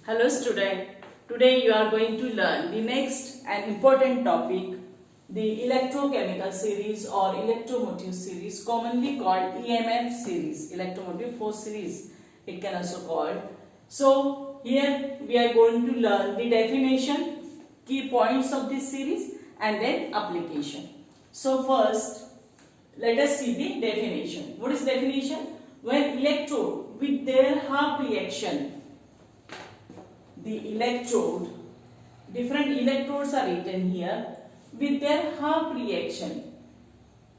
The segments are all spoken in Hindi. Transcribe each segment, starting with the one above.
Hello student, today you are going to learn the next and important topic, the electrochemical series or electromotive series, commonly called EMF series, electromotive force series it can also called. So here we are going to learn the definition, key points of this series and then application. So first let us see the definition. What is definition? When electrode with their half reaction, the electrode, different electrodes are written here with their half reaction.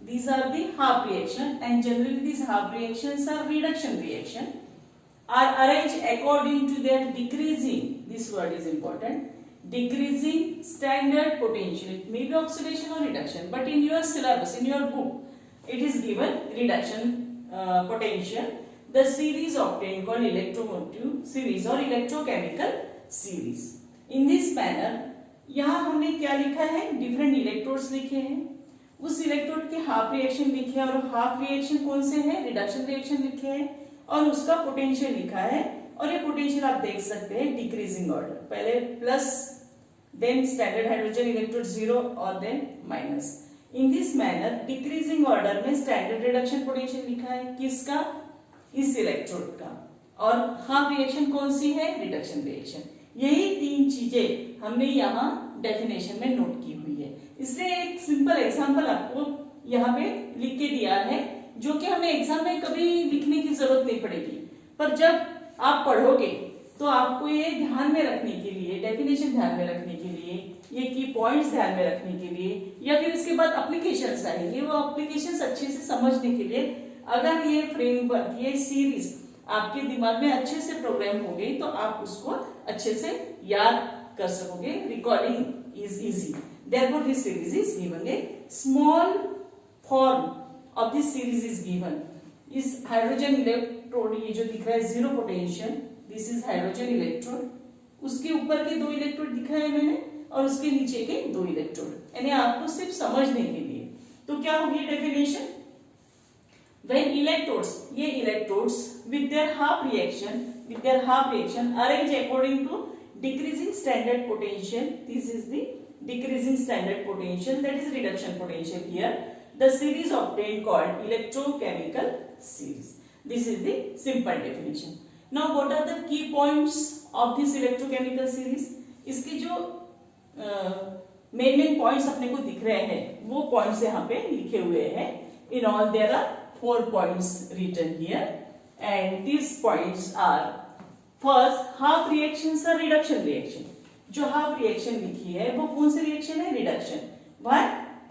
These are the half reaction and generally these half reactions are reduction reaction, are arranged according to their decreasing, this word is important, decreasing standard potential. It may be oxidation or reduction, but in your syllabus, in your book, it is given reduction potential. The series obtained called electromotive series or electrochemical series. In this manner, यहाँ हमने क्या लिखा है, डिफरेंट इलेक्ट्रोड्स लिखे हैं, उस इलेक्ट्रोड के हाफ रिएक्शन लिखे हैं और हाफ रिएक्शन कौन से हैं, रिडक्शन रिएक्शन लिखे हैं और उसका पोटेंशियल लिखा है और ये पोटेंशियल आप देख सकते हैं डिक्रीजिंग ऑर्डर, पहले plus then standard hydrogen electrode zero और then minus. In this manner decreasing order में स्टैंडर्ड रिडक्शन पोटेंशियल लिखा है, किसका, इस इलेक्ट्रोड का, और हाफ रिएक्शन कौन सी है, रिडक्शन रिएक्शन. यही तीन चीजें हमने यहाँ डेफिनेशन में नोट की हुई है. इसलिए एक सिंपल एग्जांपल आपको यहाँ पे लिख के दिया है जो कि हमें एग्जाम में कभी लिखने की जरूरत नहीं पड़ेगी, पर जब आप पढ़ोगे तो आपको ये ध्यान में रखने के लिए, डेफिनेशन ध्यान में रखने के लिए, ये की पॉइंट्स ध्यान में रखने के लिए, या फिर इसके बाद एप्लीकेशंस आएंगे, वो एप्लीकेशंस अच्छे से समझने के लिए अगर ये फ्रेमवर्क, ये सीरीज आपके दिमाग में अच्छे से प्रोग्राम हो गई तो आप उसको अच्छे से याद कर सकोगे. Recording is easy. Therefore, this series is given. A small form of this series is given. इस हाइड्रोजन इलेक्ट्रोड, ये जो दिख रहा है zero potential, this is hydrogen electrode, उसके ऊपर के दो इलेक्ट्रोड दिखाए मैंने और उसके नीचे के दो इलेक्ट्रोड, यानी आपको सिर्फ समझने के लिए. तो क्या होगी डेफिनेशन? When electrodes, ये electrodes with their half reaction arrange according to decreasing standard potential. This is the decreasing standard potential, that is reduction potential here. The series obtained called electrochemical series. This is the simple definition. Now what are the key points of this electrochemical series? इसके जो main points अपने को दिख रहे हैं वो points यहाँ पे लिखे हुए हैं. In all there are 4 points written here and these points are first, half reactions are reduction reaction. जो half reaction लिखी है वो कौन सी reaction है, reduction. Why?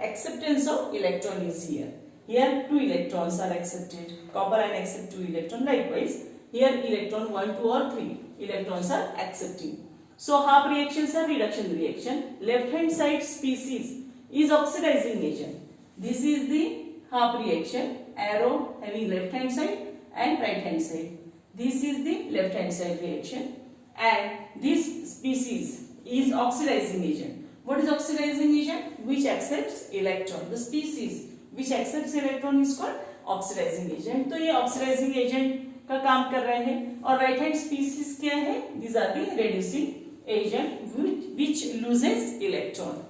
Acceptance of electron is here. Here 2 electrons are accepted, copper ion accept 2 electron. Likewise here electron 1, 2 or 3 electrons are accepting. So half reactions are reduction reaction. Left hand side species is oxidizing agent. This is the half reaction, arrow having left hand side and right hand side. This is the left hand side reaction and this species is oxidizing agent. What is oxidizing agent? Which accepts electron. The species which accepts electron is called oxidizing agent. तो ये oxidizing agent का काम कर रहे हैं. और right hand species क्या है? These are the reducing agent which loses electron.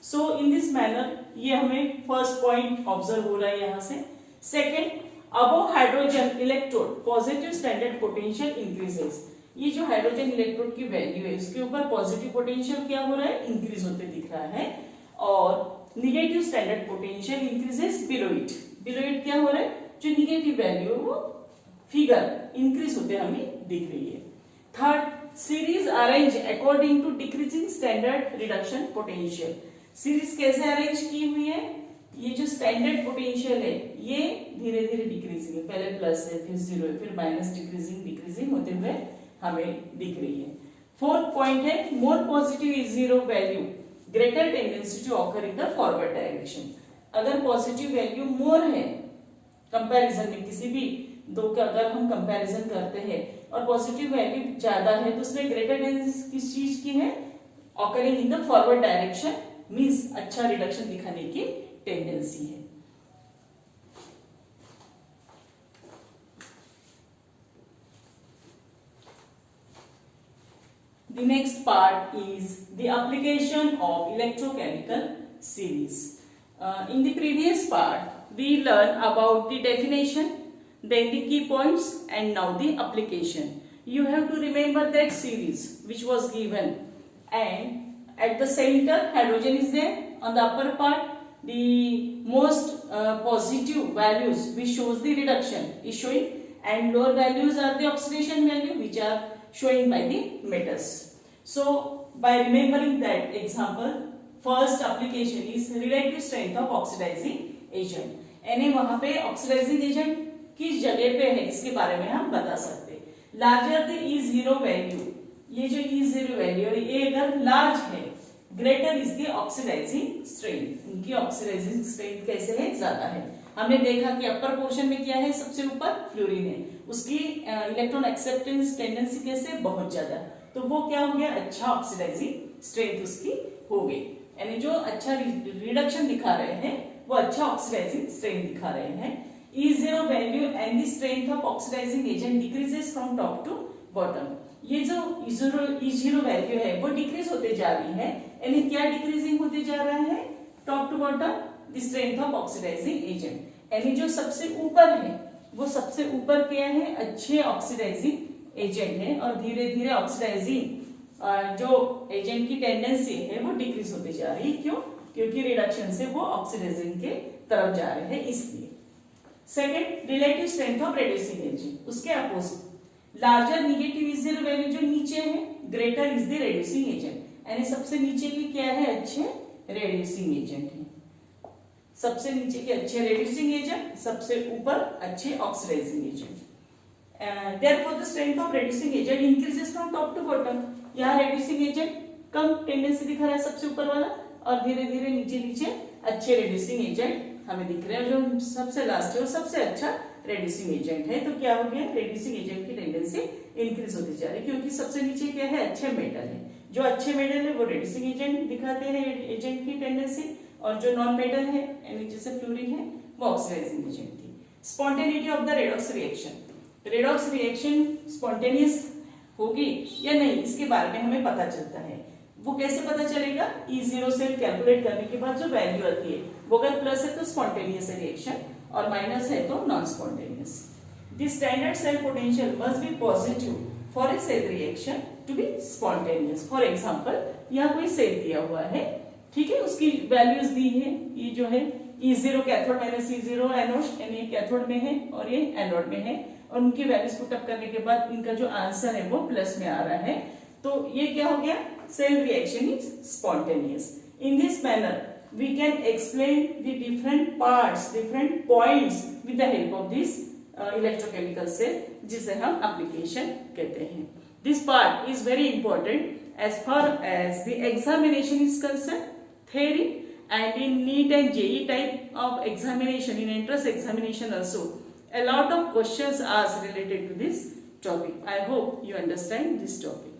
So in this manner ये हमें फर्स्ट पॉइंट ऑब्जर्व हो रहा है यहाँ से. Second, above hydrogen electrode positive standard potential increases. ये जो हाइड्रोजन इलेक्ट्रोड की वैल्यू है उसके ऊपर पॉजिटिव पोटेंशियल क्या हो रहा है, इंक्रीज होते दिख रहा है. और negative standard potential increases below it. Below it क्या हो रहा है, जो निगेटिव वैल्यू है वो फिगर इंक्रीज होते हमें दिख रही है. Third, series arrange according to decreasing standard reduction potential. Series कैसे अरेंज की हुई है, ये जो स्टैंडर्ड पोटेंशियल है ये धीरे धीरे डिक्रीजिंग है, पहले प्लस है फिर जीरो है फिर माइनस, डिक्रीजिंग होते हुए हमें दिख रही है. फोर्थ पॉइंट है, more positive is zero value greater tendency to occur in the forward direction. अगर पॉजिटिव वैल्यू मोर है कंपैरिजन में, किसी भी दो का अगर हम कंपैरिजन करते हैं और पॉजिटिव वैल्यू ज्यादा है तो उसमें ग्रेटर टेंडेंसी किस चीज की है, occurring in the forward direction, means अच्छा रिडक्शन दिखाने की टेंडेंसी है. The next part is the application of electrochemical series. In the previous part, we learned about the definition, then the key points, and now the application. You have to remember that series which was given, and at the center hydrogen is there. On the upper part, the most positive values which shows the reduction is showing, and lower values are the oxidation value which are showing by the metals. So by remembering that example, first application is relative strength of oxidizing agent. यानी वहां पे ऑक्सीडाइजिंग एजेंट किस जगह पे है इसके बारे में हम बता सकते हैं. लार्जर द E0 वैल्यू, ये जो E0 वैल्यू है ये अगर लार्ज है, greater is the oxidising strength. इनकी ऑक्सीडाइजिंग स्ट्रेंथ कैसे है, ज्यादा है. हमने देखा कि अपर पोर्शन में क्या है, सबसे ऊपर फ्लोरीन है, उसकी इलेक्ट्रॉन एक्सेप्टेंस टेंडेंसी कैसे, बहुत ज्यादा. तो वो क्या हो गया, अच्छा ऑक्सीडाइजिंग स्ट्रेंथ उसकी हो गई. यानी जो अच्छा रिडक्शन दिखा रहे हैं वो अच्छा ऑक्सीडाइजिंग स्ट्रेंथ दिखा रहे हैं. E0 value and the strength of oxidising agent decreases from top to bottom. ये जो E0 वैल्यू है वो डिक्रीज होते जा रही है. यानी क्या डिक्रीजिंग होते जा रहा है, top to bottom the strength of oxidising agent. यानी जो सबसे ऊपर है वो सबसे ऊपर क्या है, अच्छे ऑक्सीडाइजिंग एजेंट है, और धीरे धीरे ऑक्सीडाइजिंग जो एजेंट की टेंडेंसी है वो डिक्रीज होती जा रही है. क्यों, क्योंकि रिडक्शन से वो ऑक्सीडाइजिंग के तरफ जा रहे हैं, इसलिए. Second, relative strength of reducing agent, उसके opposite larger negative E0 value जो नीचे है, greater is the reducing agent. यानी सबसे नीचे की क्या है, अच्छे रिड्यूसिंग एजेंट है. सबसे नीचे के अच्छे रिड्यूसिंग एजेंट, सबसे ऊपर अच्छे oxidising agent. Therefore the strength of reducing agent increases from top to bottom. यहाँ reducing agent कम टेंडेंसी दिखा रहा है सबसे ऊपर वाला, और धीरे धीरे नीचे नीचे अच्छे reducing agent हमें दिख रहे हैं. जो सबसे लास्ट है वो सबसे अच्छा reducing agent है. तो क्या हो गया, reducing agent की टेंडेंसी इंक्रीज होती जा रही है, क्योंकि सबसे नीचे क्या है, अच्छे मेटल है. जो अच्छे मेटल है वो reducing agent दिखाते हैं एजेंट की टेंडेंसी, और जो नॉन मेटल है यानी जैसे फ्लोरीन है वो ऑक्सीडाइजिंग एजेंट की. Spontaneity of the redox reaction, redox reaction spontaneous होगी या नहीं इसके बारे में हमें पता चलता है. वो कैसे पता चलेगा, E0 से कैलकुलेट करने के बाद जो वैल्यू आती है वो अगर प्लस है तो स्पॉन्टेनियस रिएक्शन, और माइनस है तो non spontaneous. The standard cell potential must be positive for a cell reaction to be spontaneous. For example, यहाँ कोई सेल दिया हुआ है, ठीक है, उसकी वैल्यूज दी है. ये जो है E0 cathode minus E0 anode, यानी ये कैथोड में है और ये एनोड में है, और उनकी वैल्यूज पुट अप करने के बाद इनका जो आंसर है वो प्लस में आ रहा है. तो ये क्या हो गया, cell reaction is spontaneous. In this manner we can explain the different parts, different points with the help of this electrochemical cell, जिसे हम एप्लीकेशन कहते हैं. This part is very important as far as the examination is concerned, theory, and in NEET and JEE type of examination, in entrance examination also, a lot of questions are related to this topic. I hope you understand this topic.